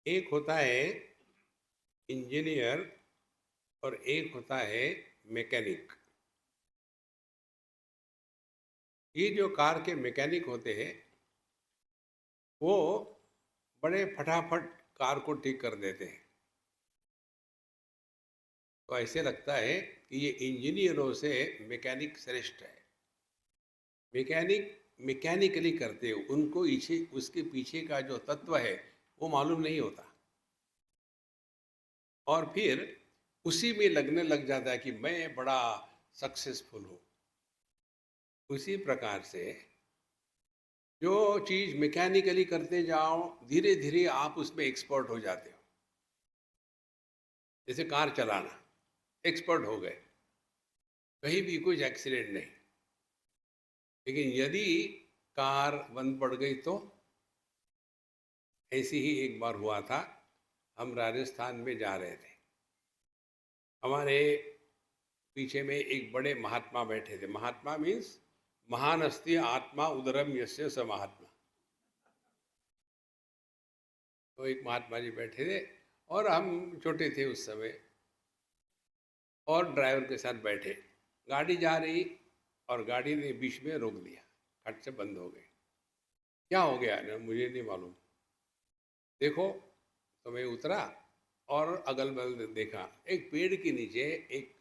एक होता है इंजीनियर और एक होता है मैकेनिक। ये जो कार के मैकेनिक होते हैं वो बड़े फटाफट कार को ठीक कर देते हैं। तो ऐसे लगता है कि ये इंजीनियरों से मैकेनिक श्रेष्ठ है। मैकेनिक मैकेनिकली करते हो, उनको पीछे उसके पीछे का जो तत्व है वो मालूम नहीं होता, और फिर उसी में लगने लग जाता है कि मैं बड़ा सक्सेसफुल हूँ। उसी प्रकार से जो चीज़ मैकेनिकली करते जाओ, धीरे धीरे आप उसमें एक्सपर्ट हो जाते हो। जैसे कार चलाना, एक्सपर्ट हो गए, कहीं भी कुछ एक्सीडेंट नहीं। लेकिन यदि कार बंद पड़ गई तो ऐसी ही एक बार हुआ था। हम राजस्थान में जा रहे थे, हमारे पीछे में एक बड़े महात्मा बैठे थे। महात्मा मीन्स महान अस्ति आत्मा उदरम यस्य स महात्मा। तो एक महात्मा जी बैठे थे और हम छोटे थे उस समय, और ड्राइवर के साथ बैठे। गाड़ी जा रही और गाड़ी ने बीच में रोक दिया, खट से बंद हो गई। क्या हो गया ना, मुझे नहीं मालूम। देखो, तो मैं उतरा और अगल बगल देखा, एक पेड़ के नीचे एक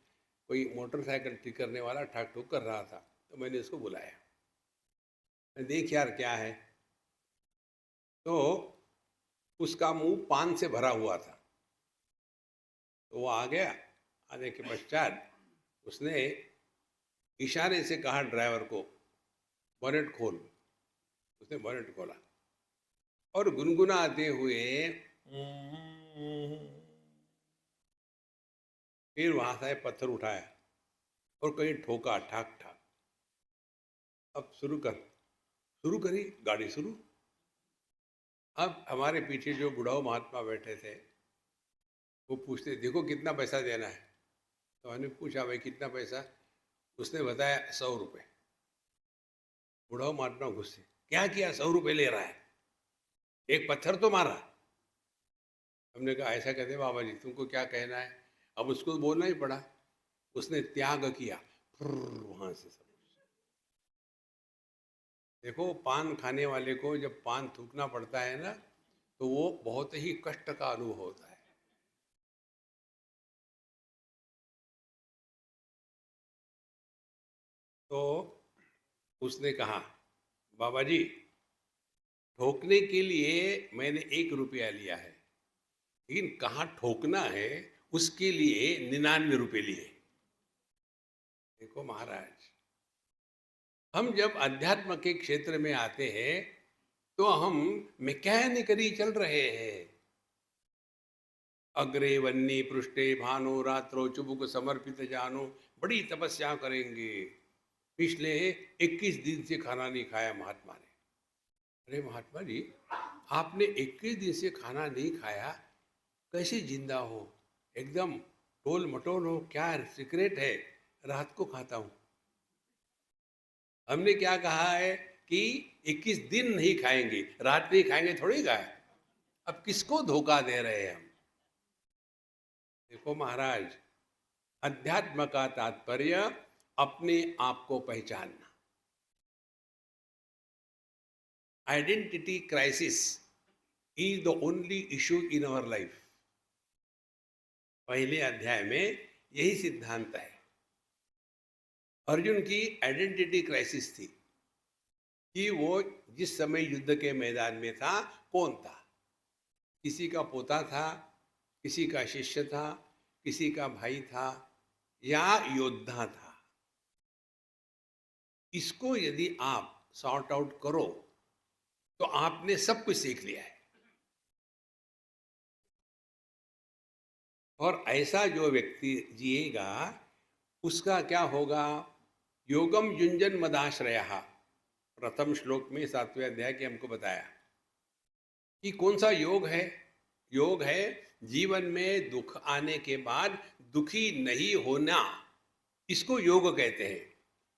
कोई मोटरसाइकिल ठीक करने वाला ठाक ठुक कर रहा था। तो मैंने उसको बुलाया, मैं देख यार क्या है। तो उसका मुंह पान से भरा हुआ था। तो वो आ गया, आने के पश्चात उसने इशारे से कहा ड्राइवर को, बोनेट खोल। उसने बोनेट खोला और गुनगुनाते हुए फिर वहां से पत्थर उठाया और कहीं ठोका, ठाक ठाक। अब शुरू कर, शुरू करी गाड़ी शुरू। अब हमारे पीछे जो बुढ़ाऊ महात्मा बैठे थे वो पूछते, देखो कितना पैसा देना है। तो मैंने पूछा, भाई कितना पैसा? उसने बताया 100 रुपये। बुढ़ाऊ महात्मा गुस्से, क्या किया, 100 रुपये ले रहा है, एक पत्थर तो मारा। हमने कहा ऐसा कहते बाबा जी, तुमको क्या कहना है? अब उसको बोलना ही पड़ा। उसने त्याग किया वहां से सब। देखो, पान खाने वाले को जब पान थूकना पड़ता है ना, तो वो बहुत ही कष्ट का अनुभव होता है। तो उसने कहा, बाबा जी ठोकने के लिए मैंने 1 रुपया लिया है, लेकिन कहाँ ठोकना है उसके लिए 99 रुपये लिए। देखो महाराज, हम जब अध्यात्म के क्षेत्र में आते हैं तो हम मैकेनिकली चल रहे हैं। अग्रे वन्नी पृष्ठे भानो रात्रो चुबुक समर्पित जानो, बड़ी तपस्या करेंगे। पिछले 21 दिन से खाना नहीं खाया महात्मा ने। अरे महात्मा जी, आपने 21 दिन से खाना नहीं खाया, कैसे जिंदा हो? एकदम टोल मटोल हो, क्या सीक्रेट है? रात को खाता हूं। हमने क्या कहा है कि 21 दिन नहीं खाएंगे, रात नहीं खाएंगे थोड़ी कहा है। अब किसको धोखा दे रहे हैं हम? देखो महाराज, अध्यात्म का तात्पर्य अपने आप को पहचानना। Identity crisis is the only issue in our life. पहले अध्याय में यही सिद्धांत है। अर्जुन की आइडेंटिटी क्राइसिस थी कि वो जिस समय युद्ध के मैदान में था कौन था। किसी का पोता था, किसी का शिष्य था, किसी का भाई था, या योद्धा था। इसको यदि आप सॉर्ट आउट करो तो आपने सब कुछ सीख लिया है। और ऐसा जो व्यक्ति जिएगा उसका क्या होगा? योगम युंजन मदाश्रयः, प्रथम श्लोक में 7वें अध्याय के हमको बताया कि कौन सा योग है। योग है जीवन में दुख आने के बाद दुखी नहीं होना, इसको योग कहते हैं।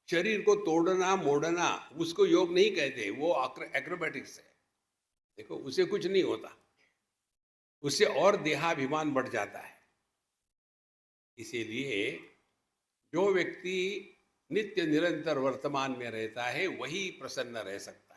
शरीर को तोड़ना मोड़ना उसको योग नहीं कहते, वो एक्रोबैटिक्स है। देखो, उसे कुछ नहीं होता, उससे और देहाभिमान बढ़ जाता है। इसीलिए जो व्यक्ति नित्य निरंतर वर्तमान में रहता है वही प्रसन्न रह सकता है।